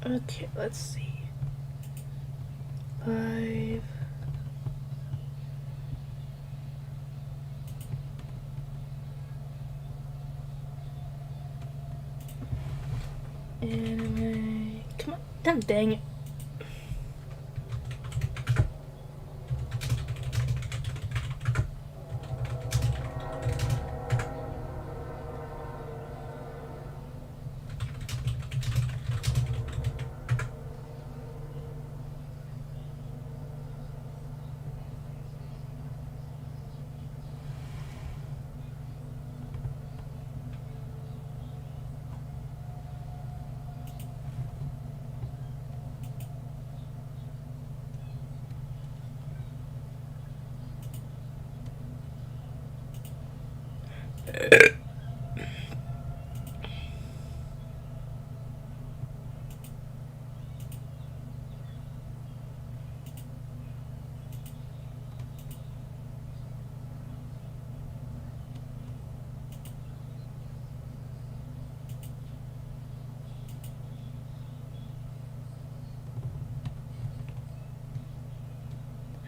Okay, let's see. 5. Anime. Come on. Dang it.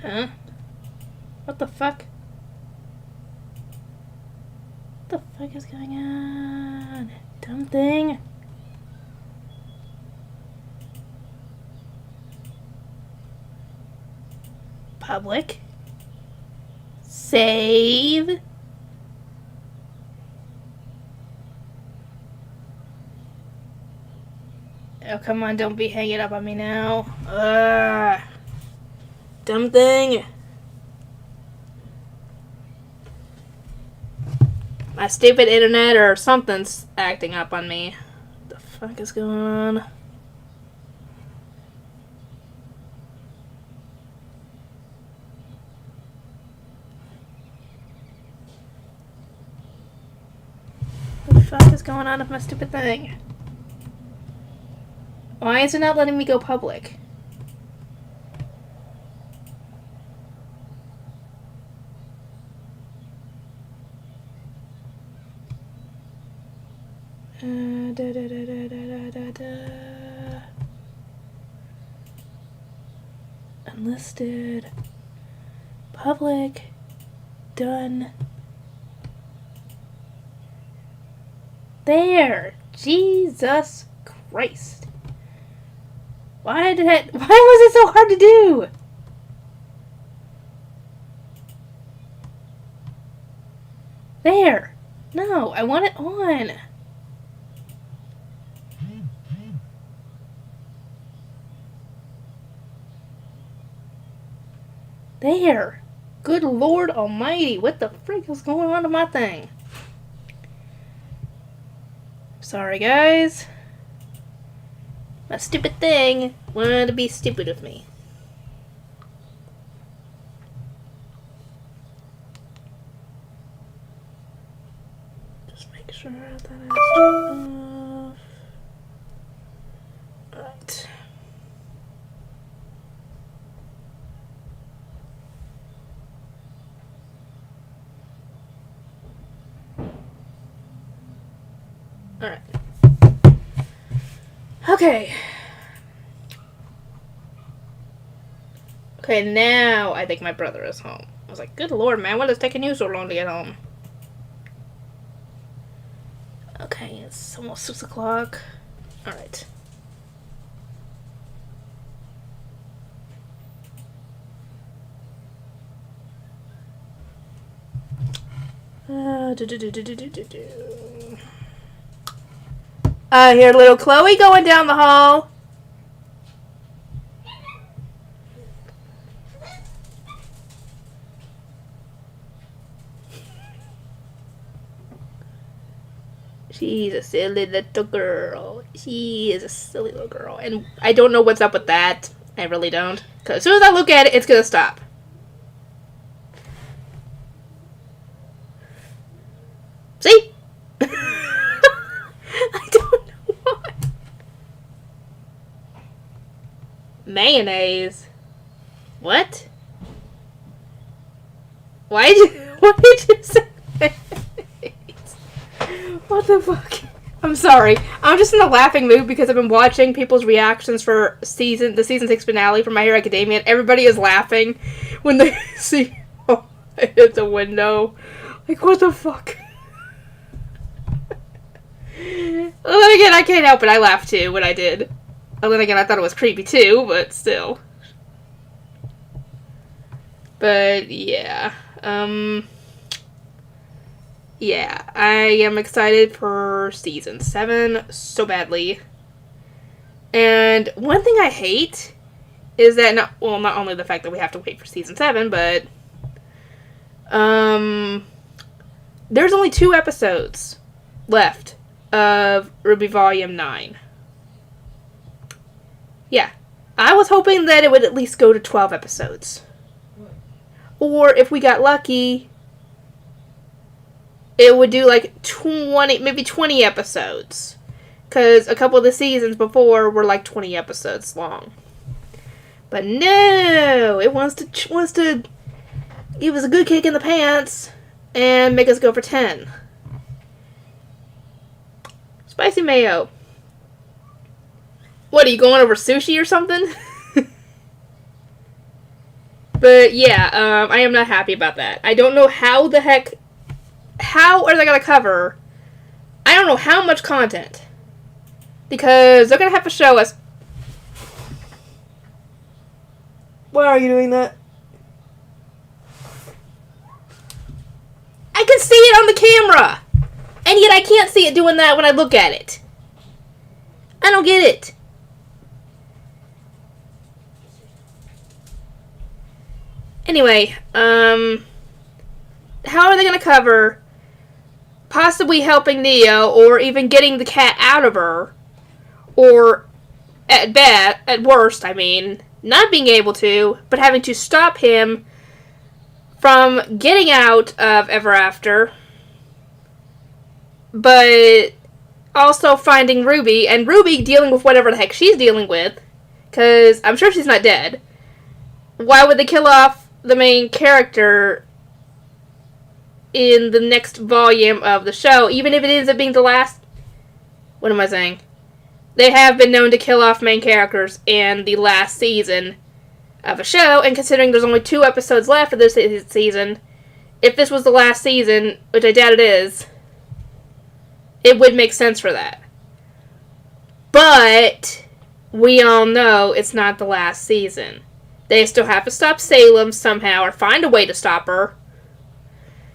Huh? What the fuck? What the fuck is going on? Dumb thing. Public. Save. Oh, come on, don't be hanging up on me now. Dumb thing. My stupid internet or something's acting up on me. What the fuck is going on? What the fuck is going on with my stupid thing? Why is it not letting me go public? Unlisted. Public. Done. There! Jesus Christ. Why was it so hard to do? There! No, I want it on. There! Good Lord Almighty, what the frick is going on to my thing? Sorry, guys. My stupid thing wanted to be stupid with me. Just make sure that I turned off. Alright. Alright. Okay. Okay, now I think my brother is home. I was like, good lord, man, what is taking you so long to get home? Okay, it's almost 6 o'clock. Alright. I hear little Chloe going down the hall. She's a silly little girl. She is a silly little girl. And I don't know what's up with that. I really don't. Because as soon as I look at it, it's going to stop. See? I don't know why. Mayonnaise. What? Why did you say mayonnaise? What the fuck? I'm sorry. I'm just in a laughing mood because I've been watching people's reactions for the season 6 finale for My Hero Academia, and everybody is laughing when they see it hit the window. Like, what the fuck? Well, then again, I can't help it. I laughed too when I did. And then again, I thought it was creepy too, but still. But yeah. Yeah, I am excited for season 7 so badly. And one thing I hate is that not only the fact that we have to wait for season 7, but there's only 2 episodes left of RWBY Volume 9. Yeah. I was hoping that it would at least go to 12 episodes. Or if we got lucky, it would do like 20 episodes. Because a couple of the seasons before were like 20 episodes long. But no! It wants to give us a good kick in the pants and make us go for 10. Spicy mayo. What, are you going over sushi or something? But yeah, I am not happy about that. I don't know how are they going to cover, I don't know how much content. Because they're going to have to show us. Why are you doing that? I can see it on the camera! And yet I can't see it doing that when I look at it. I don't get it. Anyway, how are they going to cover possibly helping Neo or even getting the cat out of her? Or at worst, not being able to, but having to stop him from getting out of Ever After, but also finding Ruby, and Ruby dealing with whatever the heck she's dealing with, because I'm sure she's not dead. Why would they kill off the main character in the next volume of the show, even if it ends up being the last? What am I saying? They have been known to kill off main characters in the last season of a show, and considering there's only 2 episodes left of this season, if this was the last season, which I doubt it is, it would make sense for that. But we all know it's not the last season. They still have to stop Salem somehow, or find a way to stop her.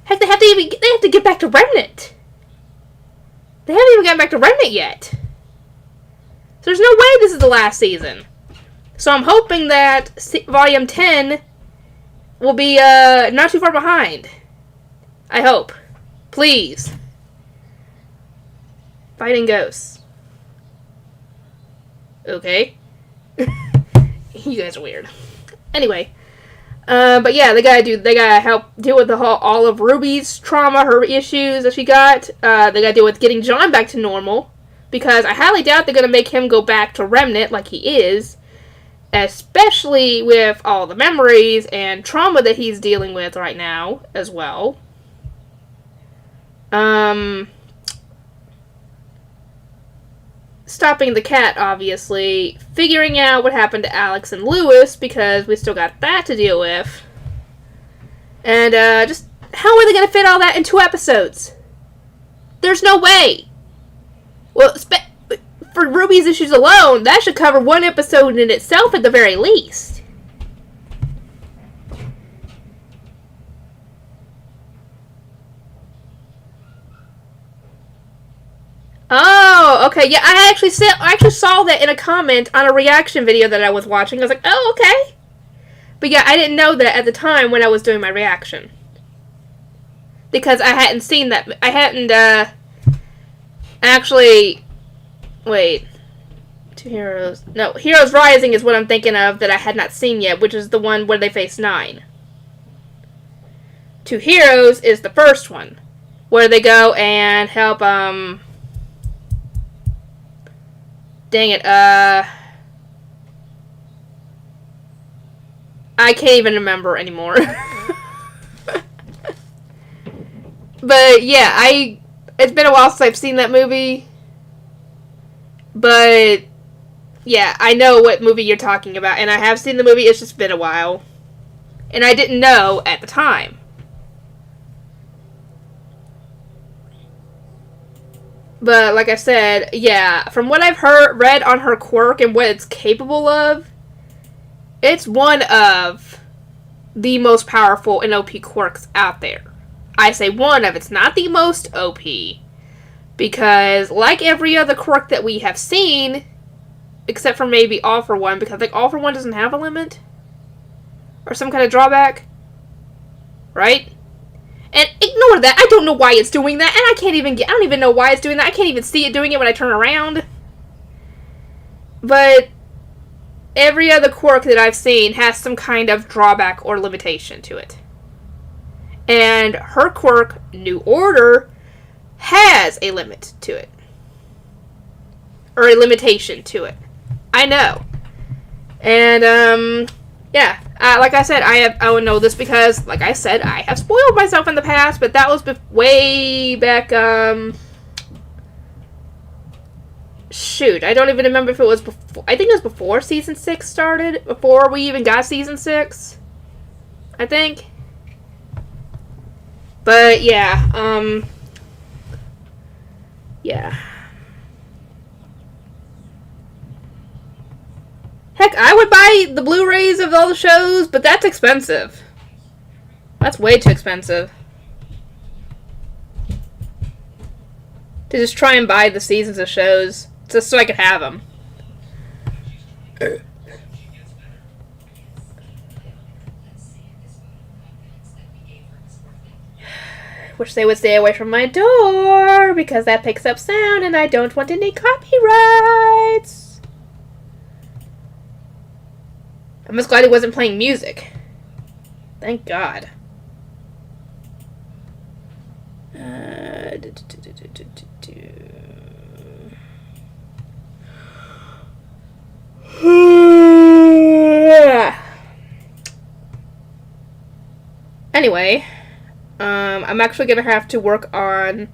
Heck, they have to get back to Remnant. They haven't even gotten back to Remnant yet. So there's no way this is the last season. So I'm hoping that Volume 10 will be not too far behind. I hope. Please. Fighting ghosts. Okay. You guys are weird. Anyway. But yeah, they gotta help deal with all of Ruby's trauma, her issues that she got. They gotta deal with getting John back to normal. Because I highly doubt they're going to make him go back to Remnant like he is. Especially with all the memories and trauma that he's dealing with right now as well. Stopping the cat, obviously. Figuring out what happened to Alex and Lewis, because we still got that to deal with. And just, how are they going to fit all that in 2 episodes? There's no way. Well, for Ruby's issues alone, that should cover 1 episode in itself at the very least. Oh, okay. Yeah, I actually saw that in a comment on a reaction video that I was watching. I was like, oh, okay. But yeah, I didn't know that at the time when I was doing my reaction. Because I hadn't seen that. I hadn't, actually, wait. 2 Heroes. No, Heroes Rising is what I'm thinking of that I had not seen yet, which is the one where they face 9. 2 Heroes is the first one, where they go and help, dang it, I can't even remember anymore. But, yeah, it's been a while since I've seen that movie, But, yeah, I know what movie you're talking about, and I have seen the movie, it's just been a while. And I didn't know at the time. But, like I said, yeah, from what I've read on her quirk and what it's capable of, it's one of the most powerful and OP quirks out there. I say one of, it's not the most OP. Because, like every other quirk that we have seen, except for maybe All For One, because like All For One doesn't have a limit, or some kind of drawback, right? And ignore that. I don't know why it's doing that, and I don't even know why it's doing that. I can't even see it doing it when I turn around. But every other quirk that I've seen has some kind of drawback or limitation to it. And her quirk, New Order, has a limit to it. Or a limitation to it. I know. And, yeah. Like I said, I would know this because, like I said, I have spoiled myself in the past, but that was way back, shoot, I don't even remember if it was before, I think it was before Season 6 started, before we even got Season 6, I think. But, yeah, yeah. Heck, I would buy the Blu-rays of all the shows, but that's expensive. That's way too expensive. To just try and buy the seasons of shows, just so I could have them. Wish they would stay away from my door, because that picks up sound and I don't want any copyrights. I'm just glad he wasn't playing music. Thank God. Anyway, I'm actually gonna have to work on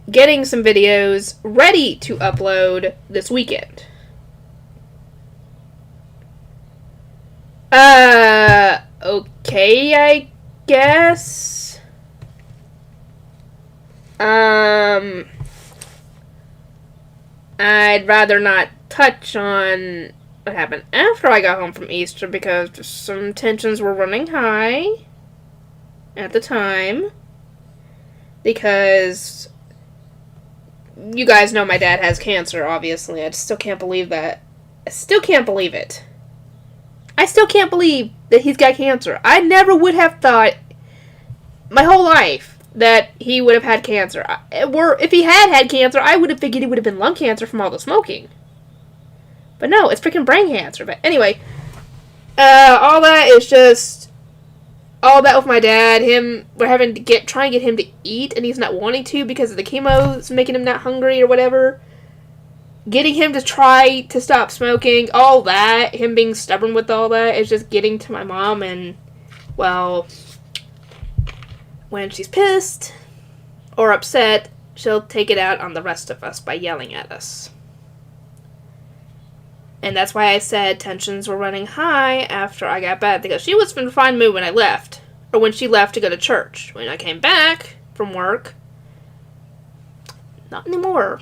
getting some videos ready to upload this weekend. Okay, I guess. I'd rather not touch on what happened after I got home from Easter because some tensions were running high at the time. Because you guys know my dad has cancer, obviously. I still can't believe that. I still can't believe it. I still can't believe that he's got cancer. I never would have thought my whole life that he would have had cancer. If he had cancer, I would have figured it would have been lung cancer from all the smoking. But no, it's freaking brain cancer. But anyway, all that is just all that with my dad. We're having to trying to get him to eat, and he's not wanting to because of the chemo. It's making him not hungry or whatever. Getting him to try to stop smoking, all that, him being stubborn with all that, is just getting to my mom, and, well, when she's pissed or upset, she'll take it out on the rest of us by yelling at us. And that's why I said tensions were running high after I got back, because she was in a fine mood when I left, or when she left to go to church. When I came back from work, not anymore.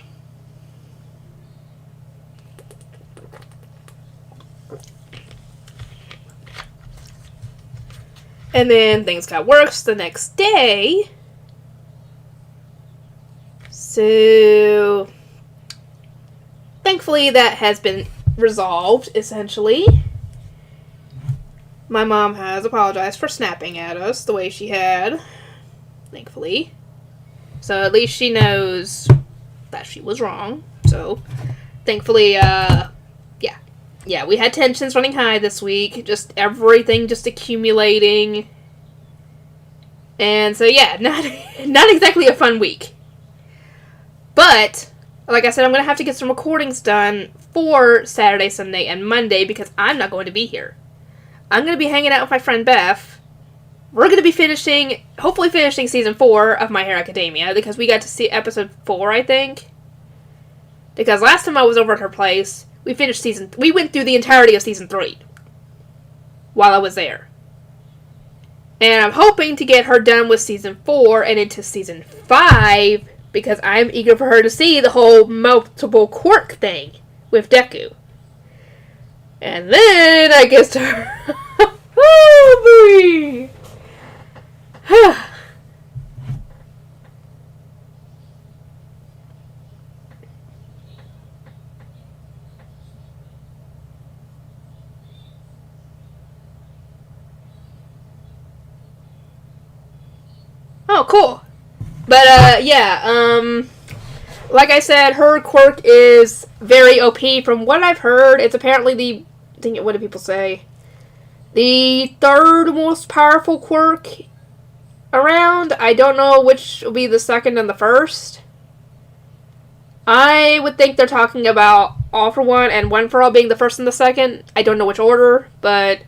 And then things got worse the next day. So, thankfully that has been resolved, essentially. My mom has apologized for snapping at us the way she had. Thankfully. So at least she knows that she was wrong. So, thankfully, yeah, we had tensions running high this week. Just everything just accumulating. And so, yeah, not exactly a fun week. But, like I said, I'm going to have to get some recordings done for Saturday, Sunday, and Monday because I'm not going to be here. I'm going to be hanging out with my friend Beth. We're going to be hopefully finishing Season 4 of My Hero Academia because we got to see Episode 4, I think. Because last time I was over at her place, we went through the entirety of season 3 while I was there. And I'm hoping to get her done with season 4 and into season 5 because I'm eager for her to see the whole multiple quirk thing with Deku. And then I guess to her. Oh boy! Oh, cool. But, like I said, her quirk is very OP. From what I've heard, it's apparently what do people say? The 3rd most powerful quirk around. I don't know which will be the 2nd and the 1st. I would think they're talking about All for One and One for All being the 1st and the 2nd. I don't know which order, but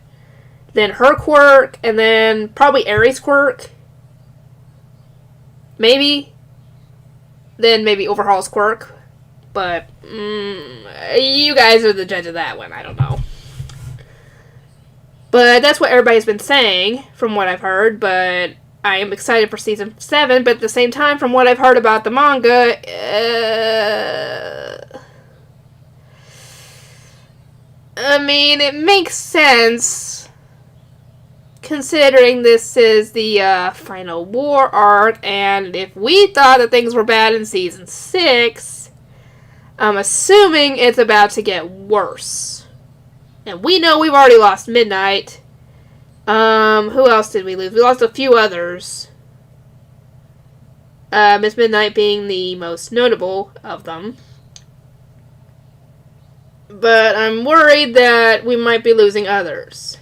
then her quirk, and then probably Aries' quirk. Maybe. Then maybe Overhaul's quirk. But, you guys are the judge of that one. I don't know. But that's what everybody's been saying, from what I've heard. But I am excited for season 7. But at the same time, from what I've heard about the manga, I mean, it makes sense. Considering this is the final war arc, and if we thought that things were bad in season 6, I'm assuming it's about to get worse. And we know we've already lost Midnight. Who else did we lose? We lost a few others. Miss Midnight being the most notable of them. But I'm worried that we might be losing others.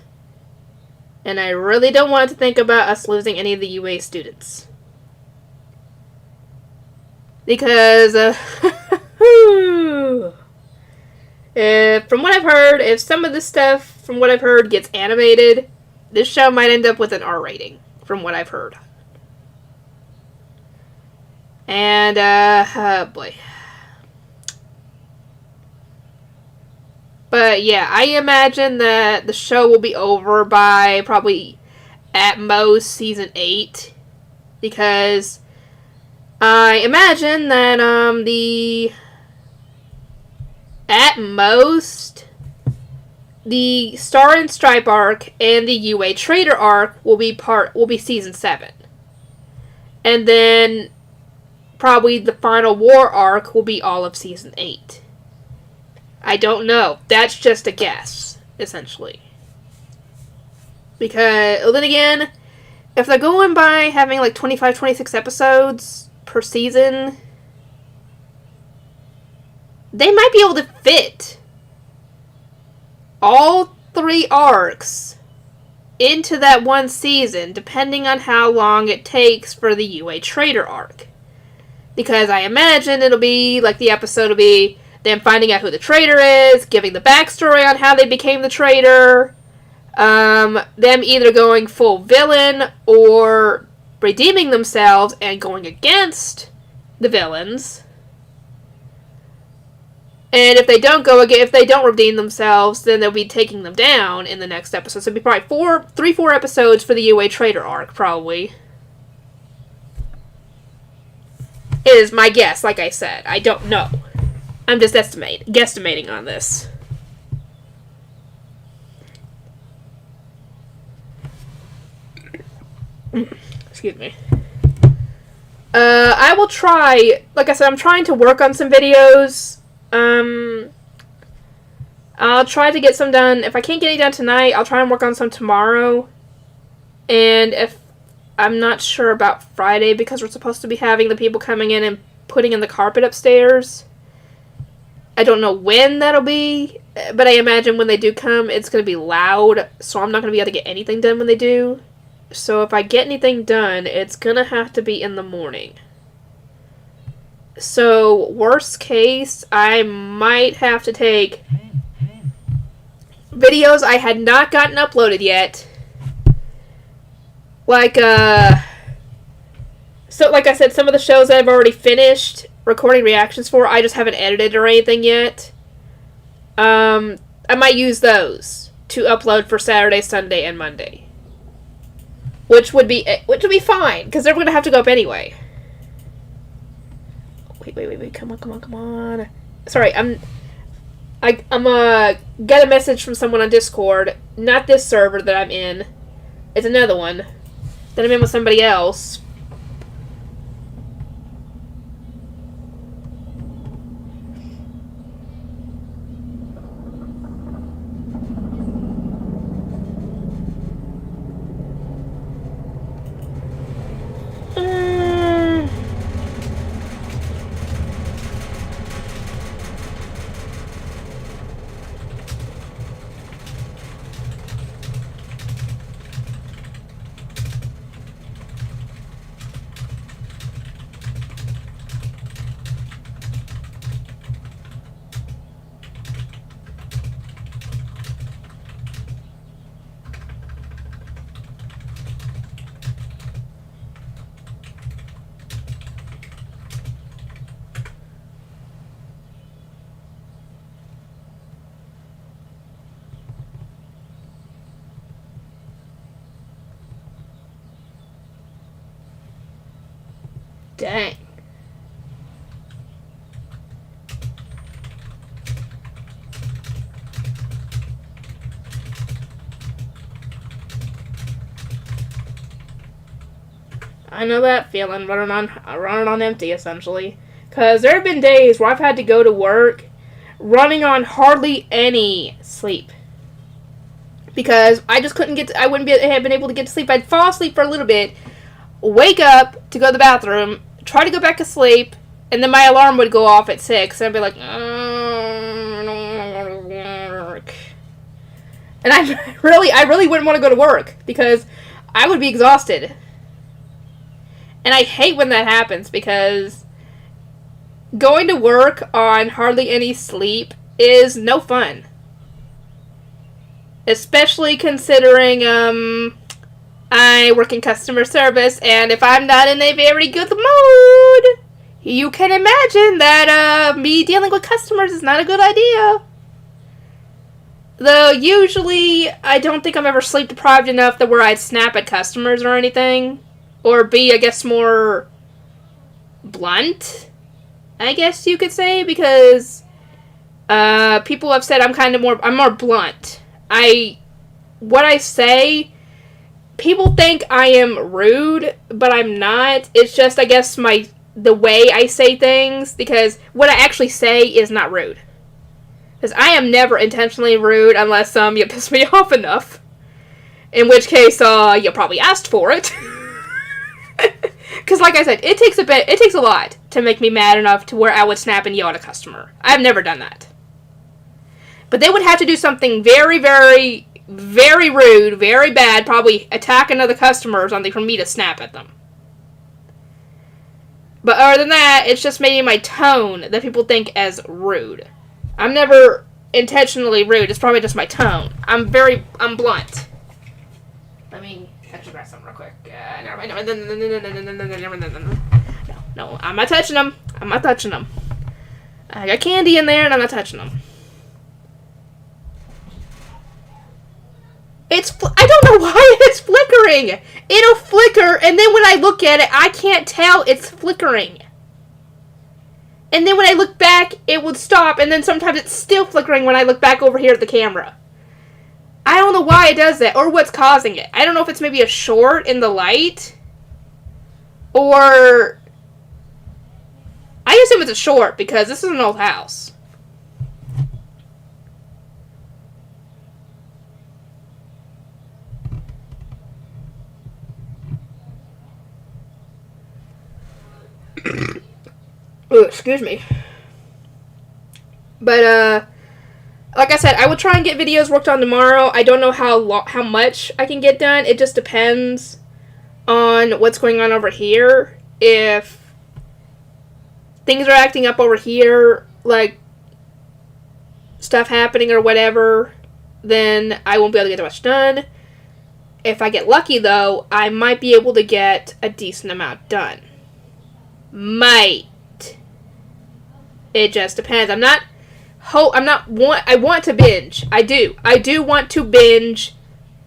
And I really don't want to think about us losing any of the UA students. Because, from what I've heard, if some of this stuff, from what I've heard, gets animated, this show might end up with an R rating, from what I've heard. And, oh boy. But yeah, I imagine that the show will be over by probably at most season 8. Because I imagine that at most the Star and Stripe arc and the UA Trader arc will be season 7. And then probably the final war arc will be all of season 8. I don't know. That's just a guess, essentially. Because, then again, if they're going by having like 25, 26 episodes per season, they might be able to fit all 3 arcs into that one season, depending on how long it takes for the UA Trader arc. Because I imagine it'll be, like the episode will be them finding out who the traitor is, giving the backstory on how they became the traitor, them either going full villain or redeeming themselves and going against the villains. And if they don't redeem themselves, then they'll be taking them down in the next episode. So it'll be probably 4 episodes for the UA Trader arc, probably. Is my guess, like I said. I don't know. I'm just guesstimating on this. Excuse me. I will try, like I said, I'm trying to work on some videos. I'll try to get some done. If I can't get any done tonight, I'll try and work on some tomorrow. And if I'm not sure about Friday, because we're supposed to be having the people coming in and putting in the carpet upstairs. I don't know when that'll be, but I imagine when they do come, it's going to be loud, so I'm not going to be able to get anything done when they do. So if I get anything done, it's going to have to be in the morning. So, worst case, I might have to take videos I had not gotten uploaded yet. Like I said, some of the shows that I've already finished, recording reactions for. I just haven't edited or anything yet. I might use those to upload for Saturday, Sunday, and Monday. Which would be fine, because they're going to have to go up anyway. Wait, come on. Sorry, I'm get a message from someone on Discord. Not this server that I'm in. It's another one. That I'm in with somebody else. Dang. I know that feeling, running on empty, essentially. Because there have been days where I've had to go to work running on hardly any sleep. Because I just I wouldn't have been able to get to sleep. I'd fall asleep for a little bit, wake up to go to the bathroom, try to go back to sleep, and then my alarm would go off at 6, and I'd be like, and I really wouldn't want to go to work, because I would be exhausted. And I hate when that happens, because going to work on hardly any sleep is no fun. Especially considering, I work in customer service, and if I'm not in a very good mood, you can imagine that me dealing with customers is not a good idea. Though usually I don't think I'm ever sleep deprived enough that where I'd snap at customers or anything, or be, I guess, more blunt, I guess you could say, because people have said I'm more blunt. What I say, people think I am rude, but I'm not. It's just, I guess, the way I say things, because what I actually say is not rude. Because I am never intentionally rude unless you piss me off enough. In which case, you probably asked for it. Because, like I said, it takes a lot to make me mad enough to where I would snap and yell at a customer. I've never done that. But they would have to do something very, very, very rude, very bad, probably attack another customer or something for me to snap at them. But other than that, it's just maybe my tone that people think as rude. I'm never intentionally rude. It's probably just my tone. I'm blunt. Let me actually grab something real quick. Never mind. No, I'm not touching them. I got candy in there and I'm not touching them. I don't know why it's flickering. It'll flicker, and then when I look at it, I can't tell it's flickering. And then when I look back, it would stop, and then sometimes it's still flickering when I look back over here at the camera. I don't know why it does that, or what's causing it. I don't know if it's maybe a short in the light, or I assume it's a short, because this is an old house. Ooh, excuse me. But, like I said, I will try and get videos worked on tomorrow. I don't know how much I can get done. It just depends on what's going on over here. If things are acting up over here, like stuff happening or whatever, then I won't be able to get much done. If I get lucky, though, I might be able to get a decent amount done. Might. It just depends. I want to binge. I do want to binge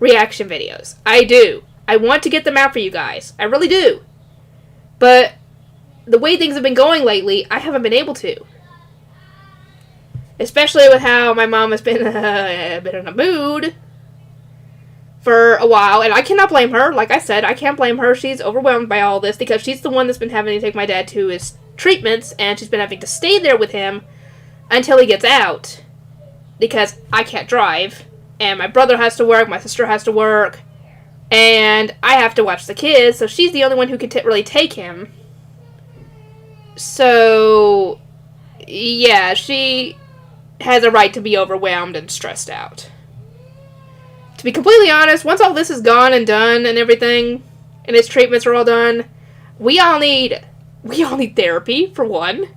reaction videos. I do. I want to get them out for you guys. I really do. But the way things have been going lately, I haven't been able to. Especially with how my mom has been a bit in a mood for a while. And I cannot blame her. Like I said, I can't blame her. She's overwhelmed by all this because she's the one that's been having to take my dad to his treatments. And she's been having to stay there with him until he gets out. Because I can't drive. And my brother has to work. My sister has to work. And I have to watch the kids. So she's the only one who can really take him. So, yeah, she has a right to be overwhelmed and stressed out. To be completely honest, once all this is gone and done and everything, and his treatments are all done, we all need therapy, for one.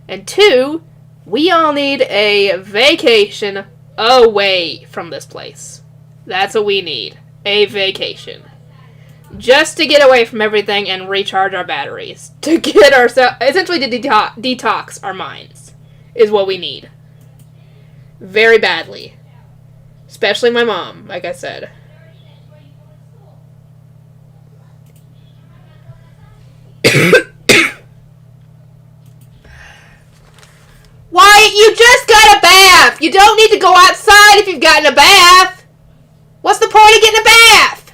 And two, we all need a vacation away from this place. That's what we need. A vacation. Just to get away from everything and recharge our batteries. To get ourselves, essentially to detox our minds, is what we need. Very badly. Especially my mom, like I said. Wyatt, you just got a bath! You don't need to go outside if you've gotten a bath! What's the point of getting a bath?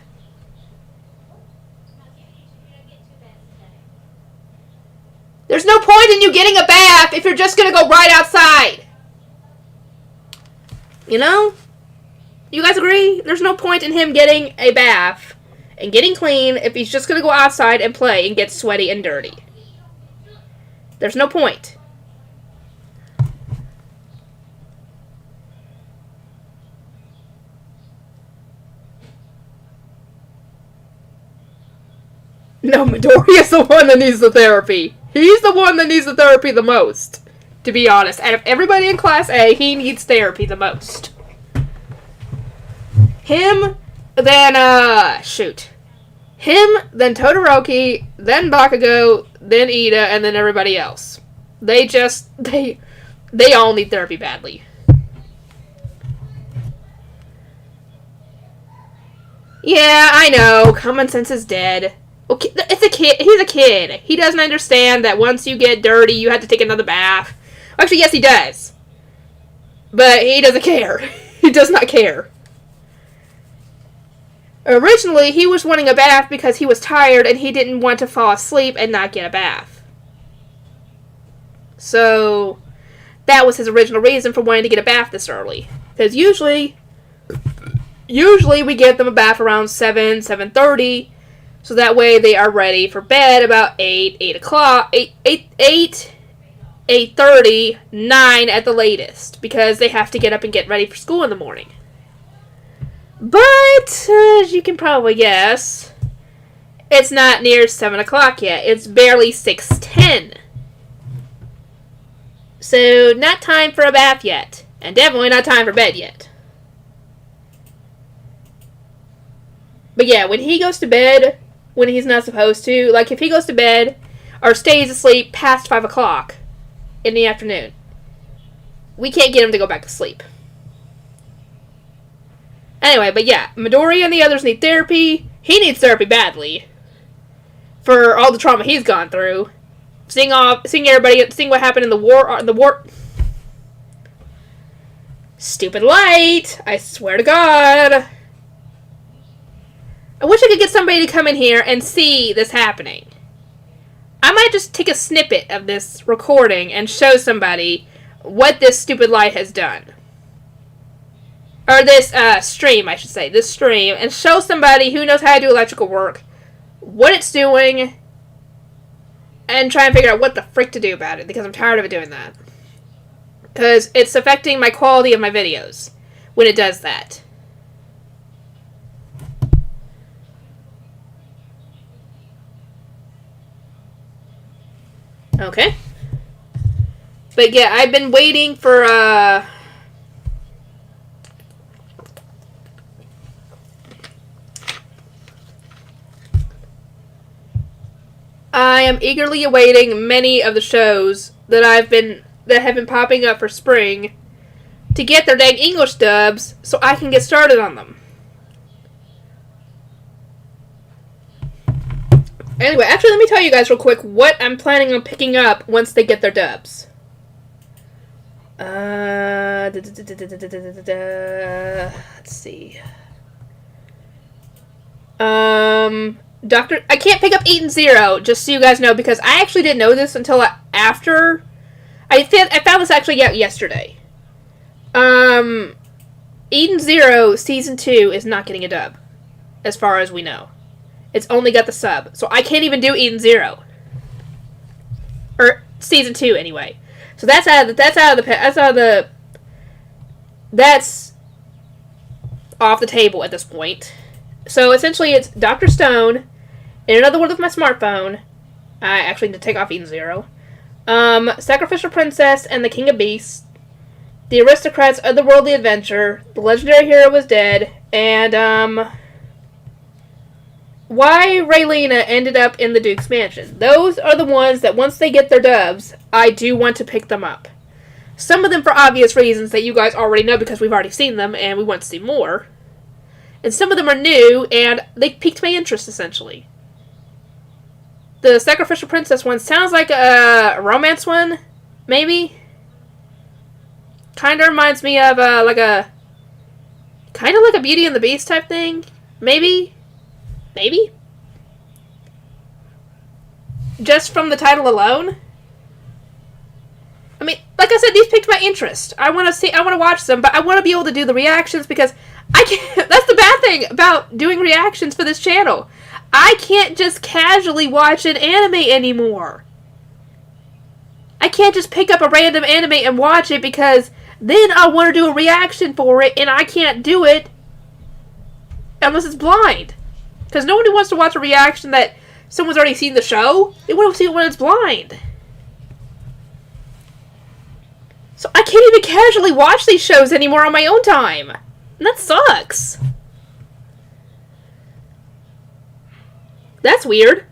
There's no point in you getting a bath if you're just gonna go right outside. You know? You guys agree? There's no point in him getting a bath and getting clean if he's just gonna go outside and play and get sweaty and dirty. There's no point. No, Midoriya's the one that needs the therapy. He's the one that needs the therapy the most, to be honest. Out of everybody in Class A, he needs therapy the most. Him, then, Him, then Todoroki, then Bakugo, then Ida, and then everybody else. They all need therapy badly. Yeah, I know. Common sense is dead. Okay, it's a kid. He's a kid. He doesn't understand that once you get dirty, you have to take another bath. Actually, yes, he does. But he doesn't care. He does not care. Originally, he was wanting a bath because he was tired and he didn't want to fall asleep and not get a bath. So, that was his original reason for wanting to get a bath this early. Because usually we get them a bath around 7, 7:30. So that way they are ready for bed about 8 o'clock, 8:30, 9 at the latest. Because they have to get up and get ready for school in the morning. But, as you can probably guess, it's not near 7 o'clock yet. It's barely 6:10. So, not time for a bath yet. And definitely not time for bed yet. But yeah, when he goes to bed, when he's not supposed to, like if he goes to bed or stays asleep past 5 o'clock in the afternoon, we can't get him to go back to sleep. Anyway, but yeah, Midoriya and the others need therapy. He needs therapy badly for all the trauma he's gone through. Seeing what happened in the war. Stupid light! I swear to God. I wish I could get somebody to come in here and see this happening. I might just take a snippet of this recording and show somebody what this stupid light has done. Or this stream, I should say. This stream. And show somebody who knows how to do electrical work what it's doing. And try and figure out what the frick to do about it. Because I'm tired of it doing that. Because it's affecting my quality of my videos when it does that. Okay. But yeah, I've been waiting for, I am eagerly awaiting many of the shows that I've been that have been popping up for spring to get their dang English dubs so I can get started on them. Anyway, actually, let me tell you guys real quick what I'm planning on picking up once they get their dubs. Let's see. I can't pick up Eden Zero, just so you guys know, because I actually didn't know this until after. I found this actually yesterday. Eden Zero Season 2 is not getting a dub, as far as we know. It's only got the sub, so I can't even do Eden Zero. Or Season 2, anyway. So that's off the table at this point. So essentially it's Dr. Stone, In Another World with My Smartphone. I actually need to take off Eden Zero. Sacrificial Princess and the King of Beasts. The Aristocrats of the Worldly Adventure. The Legendary Hero Was Dead. And, why Raylena ended up in the Duke's Mansion. Those are the ones that once they get their dubs, I do want to pick them up. Some of them for obvious reasons that you guys already know because we've already seen them and we want to see more. And some of them are new and they piqued my interest, essentially. The Sacrificial Princess one sounds like a romance one, maybe? Kind of reminds me of kind of like a Beauty and the Beast type thing, maybe? Maybe? Just from the title alone? I mean, like I said, these piqued my interest. I want to watch them, but I want to be able to do the reactions because I can't. That's the bad thing about doing reactions for this channel. I can't just casually watch an anime anymore. I can't just pick up a random anime and watch it because then I want to do a reaction for it and I can't do it unless it's blind. Because nobody wants to watch a reaction that someone's already seen the show. They want to see it when it's blind. So I can't even casually watch these shows anymore on my own time. And that sucks. That's weird.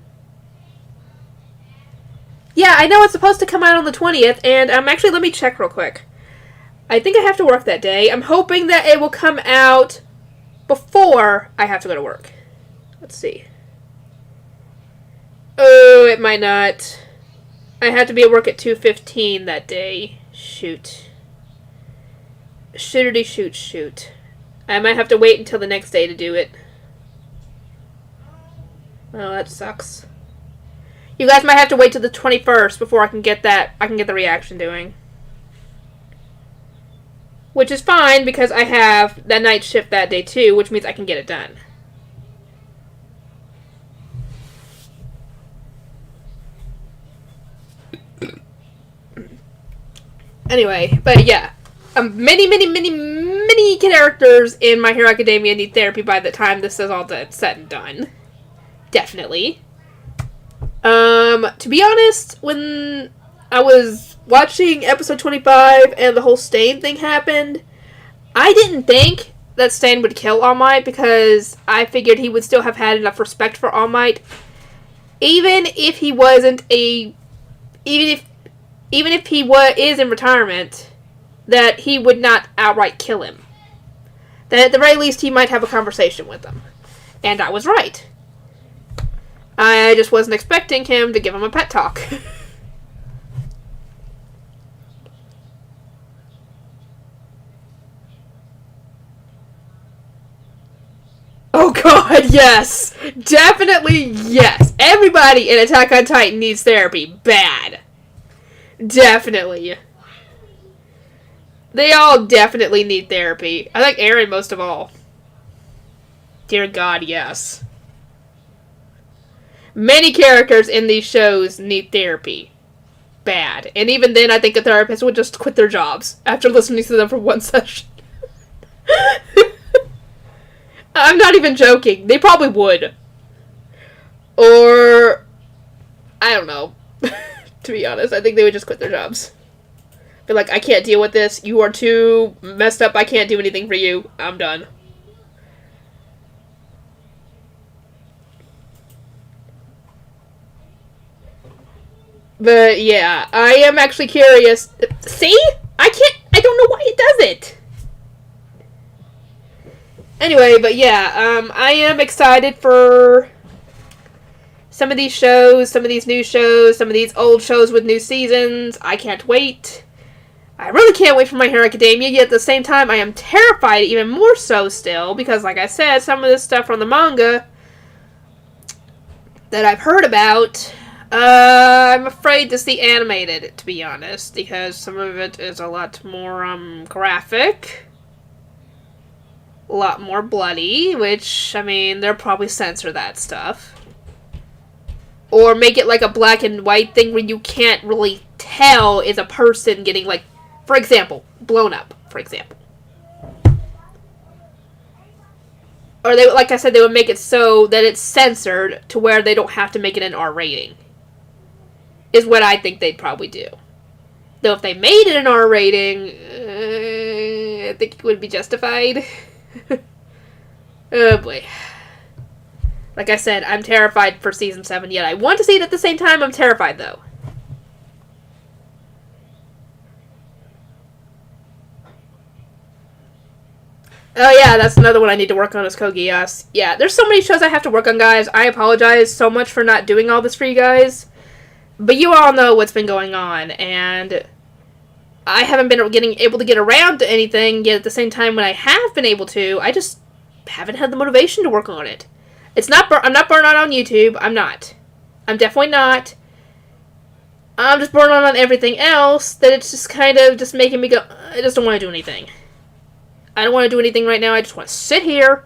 Yeah, I know it's supposed to come out on the 20th, and actually, let me check real quick. I think I have to work that day. I'm hoping that it will come out before I have to go to work. Let's see. Oh, it might not. I had to be at work at 2:15 that day. Shoot. Shootity shoot. I might have to wait until the next day to do it. Oh, that sucks. You guys might have to wait till the 21st before I can get the reaction doing. Which is fine because I have that night shift that day too, which means I can get it done. Anyway, but yeah. Many characters in My Hero Academia need therapy by the time this is all said and done. Definitely. To be honest, when I was watching episode 25 and the whole Stain thing happened, I didn't think that Stain would kill All Might because I figured he would still have had enough respect for All Might. Even if he wasn't even if he is in retirement, that he would not outright kill him. That at the very least he might have a conversation with him. And I was right. I just wasn't expecting him to give him a pet talk. Oh god, yes! Definitely yes! Everybody in Attack on Titan needs therapy. Bad. Definitely. They all definitely need therapy. I like Eren most of all. Dear God, yes. Many characters in these shows need therapy. Bad. And even then, I think a therapist would just quit their jobs after listening to them for one session. I'm not even joking. They probably would. Or, I don't know. To be honest, I think they would just quit their jobs. Be like, I can't deal with this. You are too messed up. I can't do anything for you. I'm done. But yeah, I am actually curious. See? I don't know why it does it. Anyway, but yeah, I am excited for some of these shows, some of these new shows, some of these old shows with new seasons. I can't wait. I really can't wait for My Hero Academia, yet at the same time, I am terrified even more so still, because like I said, some of this stuff from the manga that I've heard about, I'm afraid to see animated, to be honest, because some of it is a lot more, graphic, a lot more bloody, which, I mean, they'll probably censor that stuff. Or make it like a black and white thing where you can't really tell is a person getting, like, for example, blown up, for example. Or they, like I said, they would make it so that it's censored to where they don't have to make it an R rating. Is what I think they'd probably do. Though if they made it an R rating, I think it would be justified. Oh boy. Like I said, I'm terrified for Season 7 yet. I want to see it at the same time, I'm terrified though. Oh yeah, that's another one I need to work on is Code Geass. Yeah, there's so many shows I have to work on, guys. I apologize so much for not doing all this for you guys. But you all know what's been going on, and I haven't been able to get around to anything, yet at the same time when I have been able to, I just haven't had the motivation to work on it. I'm not burnt out on YouTube. I'm not. I'm definitely not. I'm just burnt out on everything else that it's just kind of just making me go, I just don't want to do anything. I don't want to do anything right now. I just want to sit here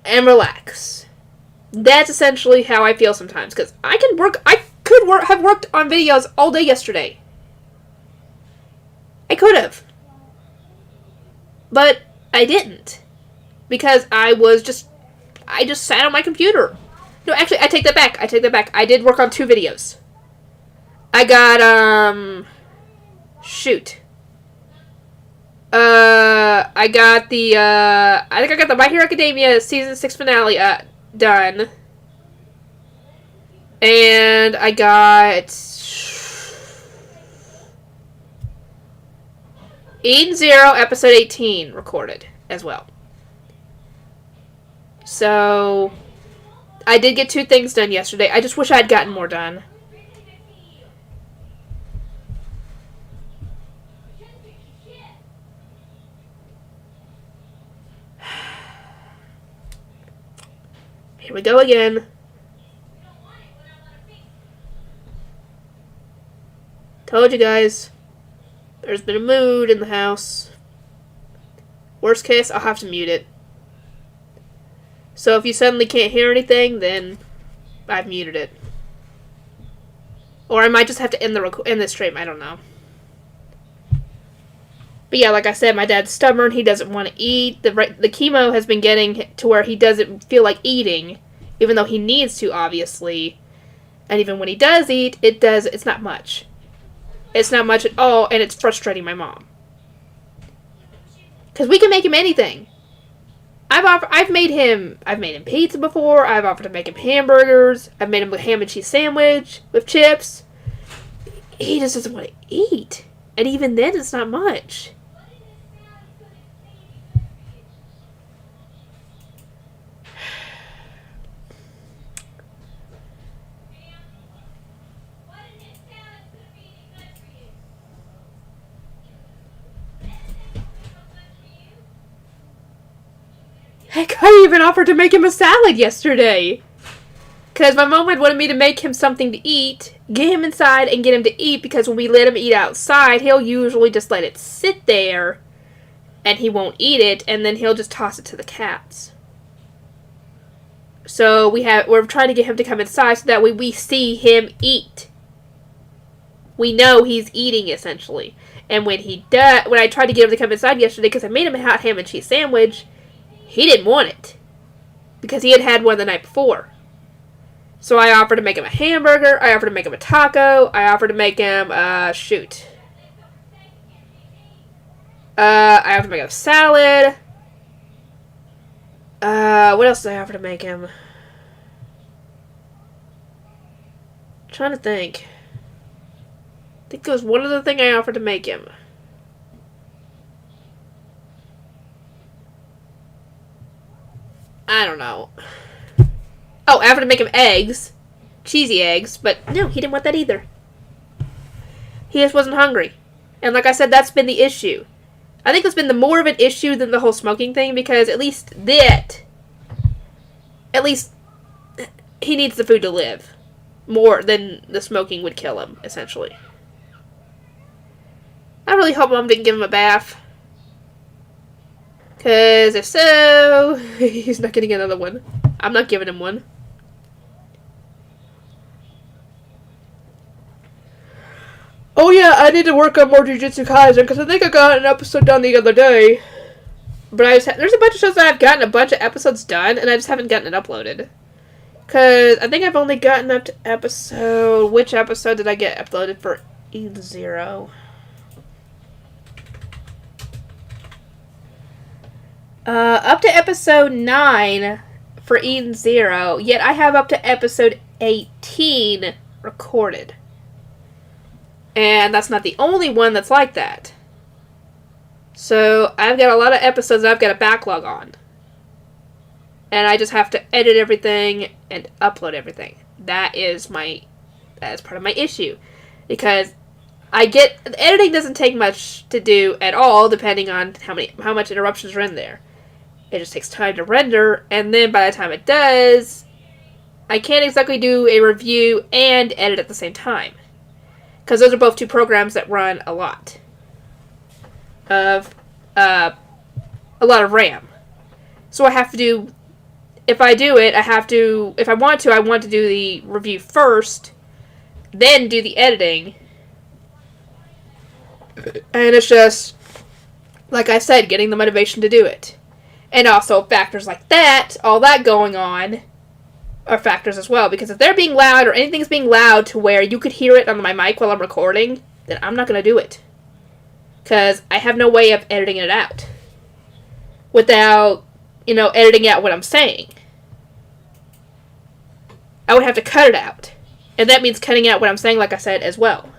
and relax. That's essentially how I feel sometimes. Because I could have worked on videos all day yesterday. I could have. But I didn't. Because I just sat on my computer. No, actually, I take that back. I did work on 2 videos. I got, shoot. I got the, I think I got the My Hero Academia Season 6 finale, done. And I got Eden Zero Episode 18 recorded as well. So, I did get 2 things done yesterday. I just wish I had gotten more done. Here we go again. Told you guys. There's been a mood in the house. Worst case, I'll have to mute it. So if you suddenly can't hear anything, then I've muted it. Or I might just have to end the stream. I don't know. But yeah, like I said, my dad's stubborn. He doesn't want to eat. The chemo has been getting to where he doesn't feel like eating, even though he needs to, obviously. And even when he does eat, it's not much. It's not much at all, and it's frustrating my mom. Because we can make him anything. I've made him pizza before. I've offered to make him hamburgers. I've made him a ham and cheese sandwich with chips. He just doesn't want to eat. And even then, it's not much. Heck, I even offered to make him a salad yesterday. Because my mom had wanted me to make him something to eat, get him inside, and get him to eat, because when we let him eat outside, he'll usually just let it sit there, and he won't eat it, and then he'll just toss it to the cats. So we're trying to get him to come inside so that way we see him eat. We know he's eating, essentially. And when I tried to get him to come inside yesterday, because I made him a hot ham and cheese sandwich, he didn't want it. Because he had had one the night before. So I offered to make him a hamburger, I offered to make him a taco, I offered to make him, I offered to make him a salad. What else did I offer to make him? I'm trying to think. think it was one other thing I offered to make him. I don't know. Oh, I offered to make him eggs. Cheesy eggs. But no, he didn't want that either. He just wasn't hungry. And like I said, that's been the issue. I think that's been more of an issue than the whole smoking thing, because at least he needs the food to live. More than the smoking would kill him, essentially. I really hope Mom didn't give him a bath. Because if so, he's not getting another one. I'm not giving him one. Oh yeah, I need to work on more Jujutsu Kaisen, because I think I got an episode done the other day. But there's a bunch of shows that I've gotten a bunch of episodes done, and I just haven't gotten it uploaded. Because I think I've only gotten up to episode... Which episode did I get uploaded for Eden Zero? Up to episode 9 for Eden Zero, yet I have up to episode 18 recorded. And that's not the only one that's like that. So, I've got a lot of episodes that I've got a backlog on. And I just have to edit everything and upload everything. That is part of my issue. Because editing doesn't take much to do at all, depending on how much interruptions are in there. It just takes time to render, and then by the time it does, I can't exactly do a review and edit at the same time. Because those are both two programs that run a lot of RAM. So I have to do, if I want to do the review first, then do the editing. And it's just, like I said, getting the motivation to do it. And also factors like that, all that going on, are factors as well. Because if they're being loud, or anything's being loud to where you could hear it on my mic while I'm recording, then I'm not going to do it. Because I have no way of editing it out. Without, editing out what I'm saying. I would have to cut it out. And that means cutting out what I'm saying, like I said, as well.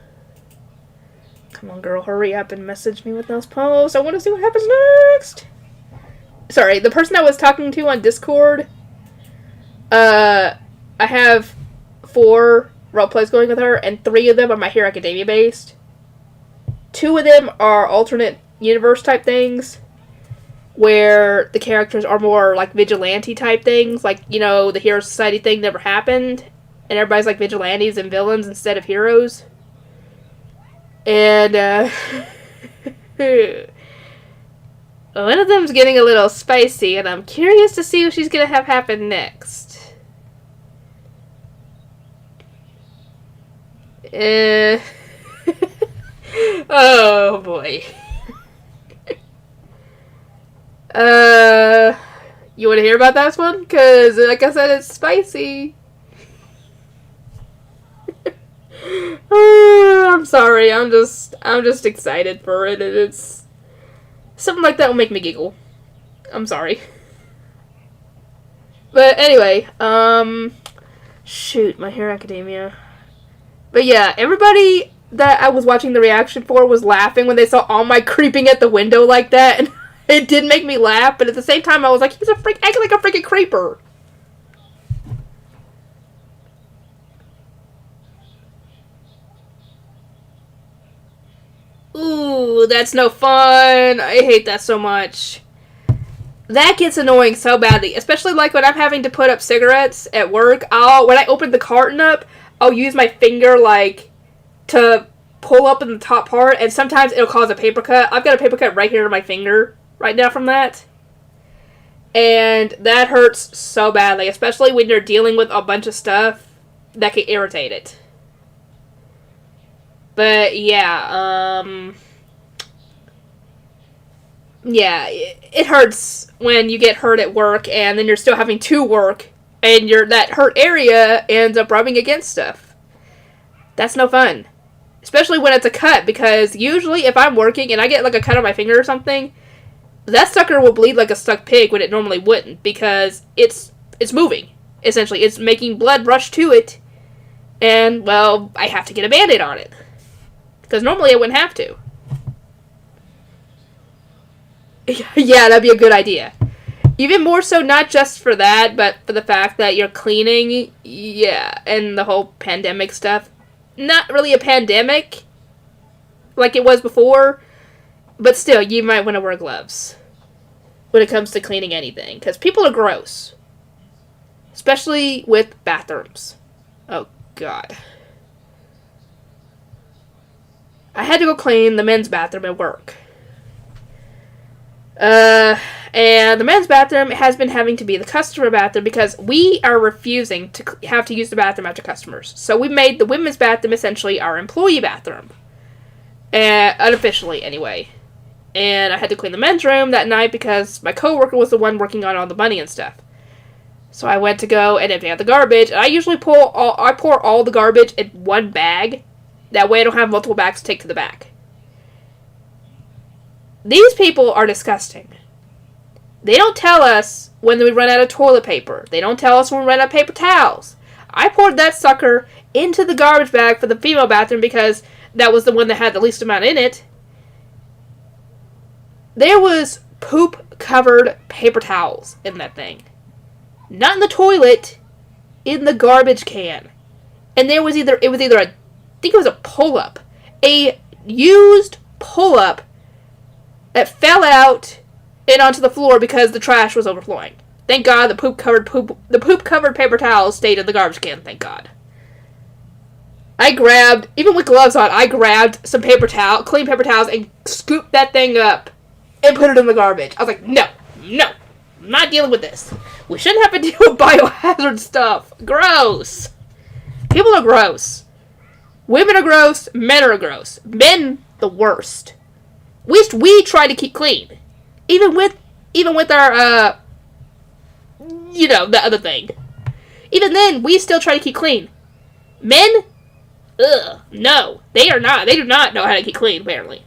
Come on, girl, hurry up and message me with those posts. I want to see what happens next. Sorry, the person I was talking to on Discord, I have 4 roleplays going with her, and 3 of them are My Hero Academia based. 2 of them are alternate universe type things, where the characters are more like vigilante type things, like, the Hero Society thing never happened, and everybody's like vigilantes and villains instead of heroes. And, one of them's getting a little spicy, and I'm curious to see what she's gonna have happen next. Oh boy. You want to hear about this one? Because, like I said, it's spicy. I'm sorry. I'm just excited for it, and it's something like that will make me giggle. I'm sorry. But anyway, shoot, My Hero Academia. But yeah, everybody that I was watching the reaction for was laughing when they saw All Might creeping at the window like that, and it did make me laugh, but at the same time I was like, he's acting like a freaking creeper. Ooh, that's no fun. I hate that so much. That gets annoying so badly, especially like when I'm having to put up cigarettes at work. When I open the carton up, I'll use my finger to pull up in the top part, and sometimes it'll cause a paper cut. I've got a paper cut right here on my finger right now from that. And that hurts so badly, especially when you're dealing with a bunch of stuff that can irritate it. But yeah, it hurts when you get hurt at work and then you're still having to work and that hurt area ends up rubbing against stuff. That's no fun. Especially when it's a cut, because usually if I'm working and I get like a cut on my finger or something, that sucker will bleed like a stuck pig when it normally wouldn't, because it's moving. Essentially, it's making blood rush to it, and, well, I have to get a Band-Aid on it. Because normally I wouldn't have to. Yeah, that'd be a good idea. Even more so, not just for that, but for the fact that you're cleaning, yeah, and the whole pandemic stuff. Not really a pandemic, like it was before, but still, you might want to wear gloves when it comes to cleaning anything, because people are gross. Especially with bathrooms. Oh, God. I had to go clean the men's bathroom at work. And the men's bathroom has been having to be the customer bathroom because we are refusing to have to use the bathroom after customers. So we made the women's bathroom essentially our employee bathroom. Unofficially, anyway. And I had to clean the men's room that night because my coworker was the one working on all the money and stuff. So I went to go and empty out the garbage. And I usually pour all the garbage in one bag. That way I don't have multiple bags to take to the back. These people are disgusting. They don't tell us when we run out of toilet paper. They don't tell us when we run out of paper towels. I poured that sucker into the garbage bag for the female bathroom because that was the one that had the least amount in it. There was poop-covered paper towels in that thing. Not in the toilet, in the garbage can. And it was either I think it was a pull-up. A used pull-up that fell out and onto the floor because the trash was overflowing. Thank God the poop-covered paper towels stayed in the garbage can, thank God. Even with gloves on, I grabbed some clean paper towels and scooped that thing up and put it in the garbage. I was like, no, I'm not dealing with this. We shouldn't have to deal with biohazard stuff. Gross. People are gross. Women are gross, men are gross. Men, the worst. We try to keep clean. Even with our, the other thing. Even then, we still try to keep clean. Men? Ugh, no. They do not know how to keep clean, apparently.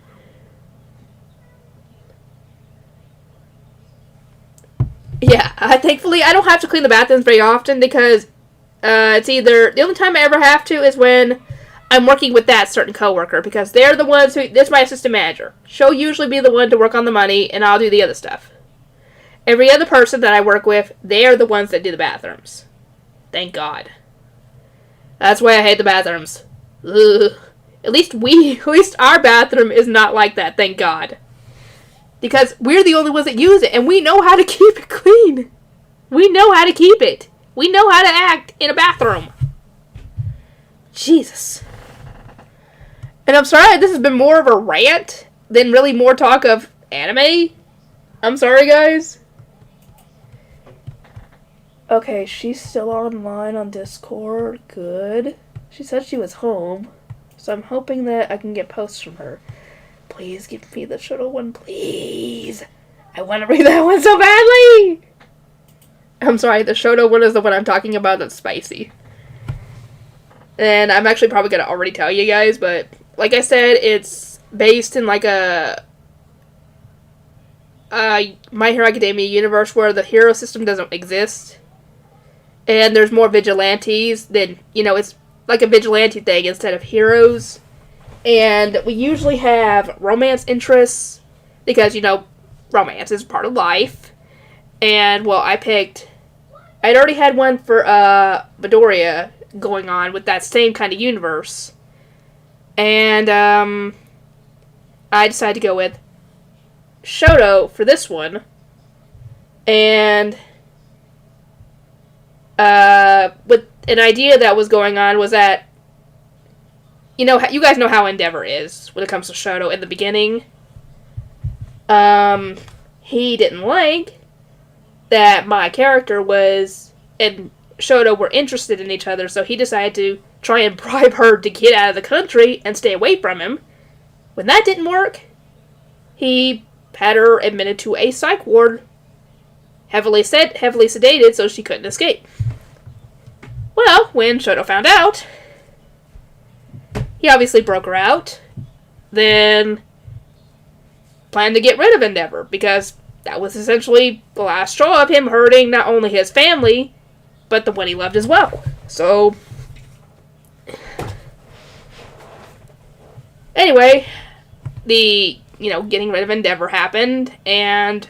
Yeah, thankfully, I don't have to clean the bathrooms very often because it's either... The only time I ever have to is when I'm working with that certain coworker because they're the ones who... This is my assistant manager. She'll usually be the one to work on the money and I'll do the other stuff. Every other person that I work with, they are the ones that do the bathrooms. Thank God. That's why I hate the bathrooms. Ugh. At least our bathroom is not like that, thank God. Because we're the only ones that use it, and we know how to keep it clean. We know how to keep it. We know how to act in a bathroom. Jesus. And I'm sorry, this has been more of a rant than really more talk of anime. I'm sorry, guys. Okay, she's still online on Discord. Good. She said she was home. So I'm hoping that I can get posts from her. Please give me the Shoto one, please. I want to read that one so badly. I'm sorry, the Shoto one is the one I'm talking about that's spicy. And I'm actually probably going to already tell you guys, but like I said, it's based in like a My Hero Academia universe where the hero system doesn't exist. And there's more vigilantes than, it's like a vigilante thing instead of heroes. And we usually have romance interests because, romance is part of life. And, well, I'd already had one for Midoriya going on with that same kind of universe. And I decided to go with Shoto for this one. And with an idea that was going on was that, you guys know how Endeavor is when it comes to Shoto in the beginning. He didn't like that my character and Shoto were interested in each other, so he decided to try and bribe her to get out of the country and stay away from him. When that didn't work, he had her admitted to a psych ward, heavily sedated, so she couldn't escape. Well, when Shoto found out, he obviously broke her out, then planned to get rid of Endeavor, because that was essentially the last straw of him hurting not only his family, but the one he loved as well. So, Anyway, the, getting rid of Endeavor happened, and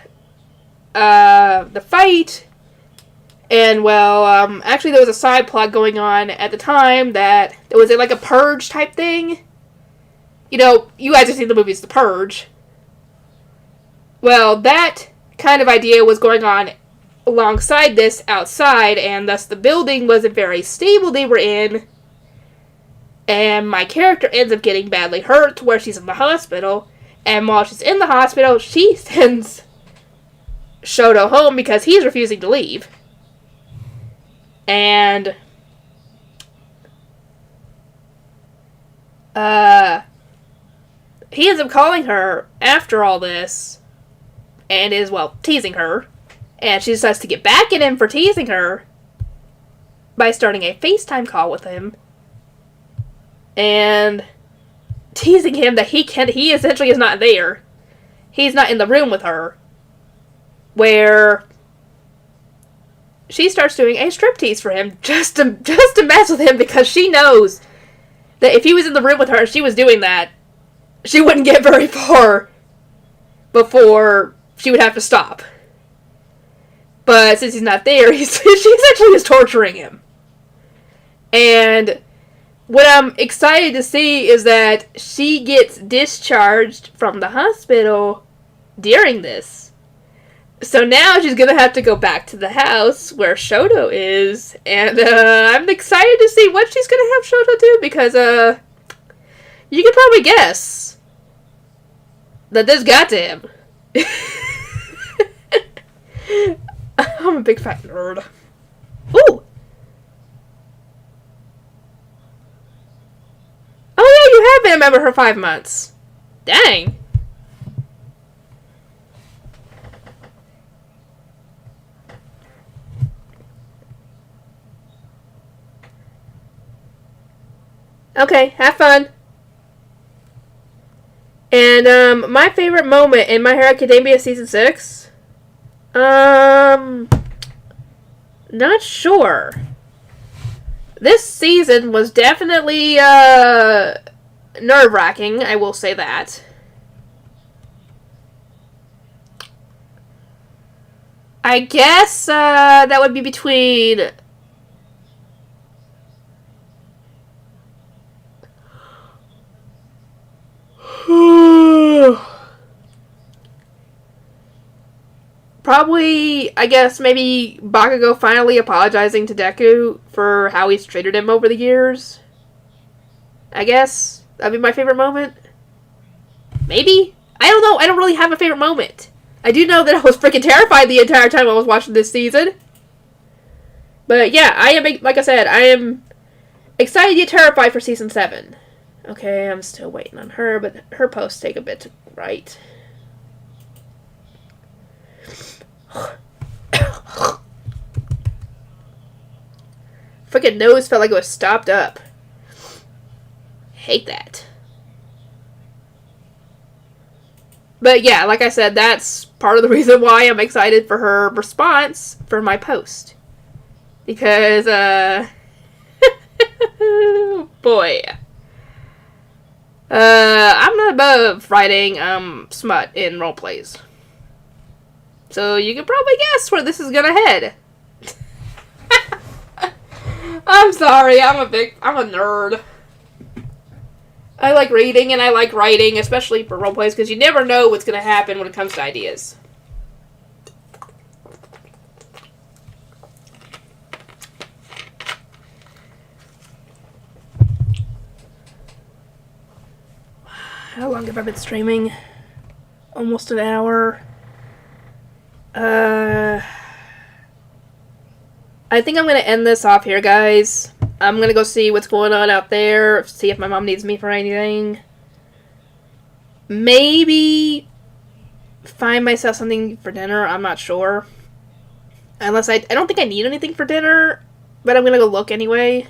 the fight, and actually there was a side plot going on at the time that there was like a Purge type thing. You guys have seen the movies The Purge. Well, that kind of idea was going on alongside this outside, and thus the building wasn't very stable they were in, and my character ends up getting badly hurt to where she's in the hospital, and while she's in the hospital, she sends Shoto home because he's refusing to leave. And he ends up calling her after all this and is, teasing her. And she decides to get back at him for teasing her by starting a FaceTime call with him and teasing him that he essentially is not there. He's not in the room with her. Where she starts doing a striptease for him just to mess with him, because she knows that if he was in the room with her and she was doing that, she wouldn't get very far before she would have to stop. But since he's not there, she essentially is torturing him. And what I'm excited to see is that she gets discharged from the hospital during this. So now she's going to have to go back to the house where Shoto is. And I'm excited to see what she's going to have Shoto do, because you can probably guess that this got to him. I'm a big fat nerd. Ooh! Oh yeah, you have been a member for 5 months. Dang. Okay, have fun. And, my favorite moment in My Hero Academia Season 6? Not sure. This season was definitely, nerve-wracking, I will say that. I guess, that would be between... Probably, I guess, maybe Bakugo finally apologizing to Deku for how he's treated him over the years. I guess that'd be my favorite moment. Maybe? I don't know. I don't really have a favorite moment. I do know that I was freaking terrified the entire time I was watching this season. But yeah, I am, like I said, I am excited yet terrified for Season 7. Okay, I'm still waiting on her, but her posts take a bit to write. Freaking nose felt like it was stopped up. Hate that. But yeah, like I said, that's part of the reason why I'm excited for her response for my post. Because, boy. I'm not above writing, smut in roleplays. So you can probably guess where this is gonna head. I'm sorry, I'm a nerd. I like reading and I like writing, especially for roleplays, because you never know what's gonna happen when it comes to ideas. How long have I been streaming? Almost an hour. I think I'm going to end this off here, guys. I'm going to go see what's going on out there, see if my mom needs me for anything. Maybe find myself something for dinner, I'm not sure. Unless I don't think I need anything for dinner, but I'm going to go look anyway.